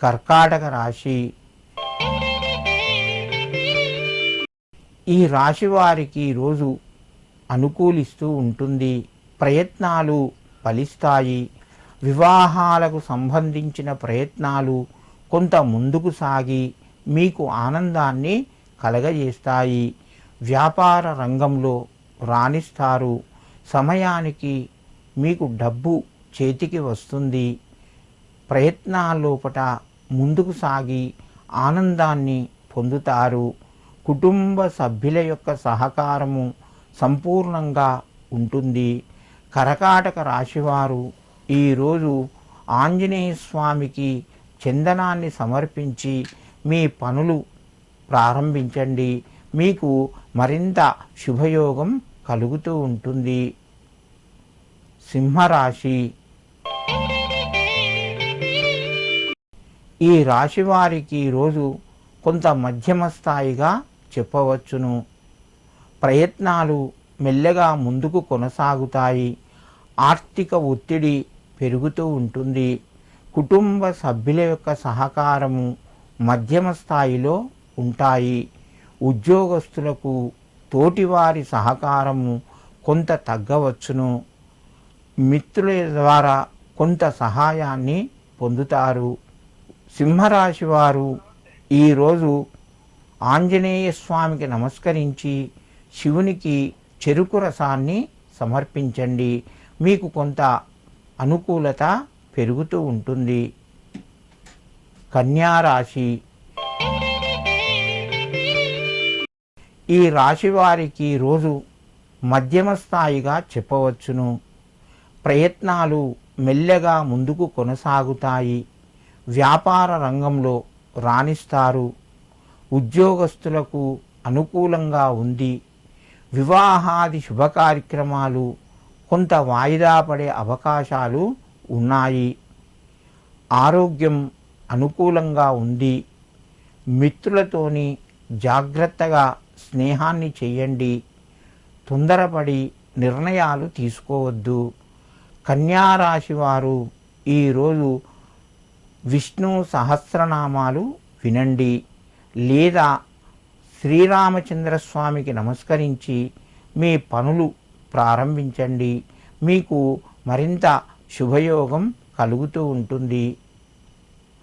కర్కాటక రాశి. ఈ రాశి వారికి ఈరోజు అనుకూలిస్తూ ఉంటుంది. ప్రయత్నాలు ఫలిస్తాయి. వివాహాలకు సంబంధించిన ప్రయత్నాలు కొంత ముందుకు సాగి మీకు ఆనందాన్ని కలగజేస్తాయి. వ్యాపార రంగంలో రాణిస్తారు. సమయానికి మీకు డబ్బు చేతికి వస్తుంది. ప్రయత్నాల్లోపట ముందుకు సాగి ఆనందాన్ని పొందుతారు. కుటుంబ సభ్యుల యొక్క సహకారము సంపూర్ణంగా ఉంటుంది. కర్కాటక రాశివారు ఈరోజు ఆంజనేయ స్వామికి చందనాన్ని సమర్పించి మీ పనులు ప్రారంభించండి. మీకు మరింత శుభయోగం కలుగుతూ ఉంటుంది. సింహరాశి. ఈ రాశి వారికి ఈరోజు కొంత మధ్యమ స్థాయిగా చెప్పవచ్చును. ప్రయత్నాలు మెల్లగా ముందుకు కొనసాగుతాయి. ఆర్థిక ఒత్తిడి పెరుగుతూ ఉంటుంది. కుటుంబ సభ్యుల యొక్క సహకారము మధ్యమ స్థాయిలో ఉంటాయి. ఉద్యోగస్తులకు తోటివారి సహకారము కొంత తగ్గవచ్చును. మిత్రుల ద్వారా కొంత సహాయాన్ని పొందుతారు. సింహరాశి వారు ఈరోజు ఆంజనేయ స్వామికి నమస్కరించి శివునికి చెరుకు రసాన్ని సమర్పించండి. మీకు కొంత అనుకూలత పెరుగుతూ ఉంటుంది. కన్యారాశి. ఈ రాశి వారికి రోజు మధ్యమ స్థాయిగా చెప్పవచ్చును. ప్రయత్నాలు మెల్లగా ముందుకు కొనసాగుతాయి. వ్యాపార రంగంలో రాణిస్తారు. ఉద్యోగస్తులకు అనుకూలంగా ఉంది. వివాహాది శుభకార్యక్రమాలు కొంత వాయిదా పడే అవకాశాలు ఉన్నాయి. ఆరోగ్యం అనుకూలంగా ఉంది. మిత్రులతోని జాగ్రత్తగా స్నేహాన్ని చేయండి. తొందరపడి నిర్ణయాలు తీసుకోవద్దు. కన్యారాశి వారు ఈరోజు విష్ణు సహస్రనామాలు వినండి లేదా శ్రీరామచంద్రస్వామికి నమస్కరించి మీ పనులు ప్రారంభించండి. మీకు మరింత శుభయోగం కలుగుతూ ఉంటుంది.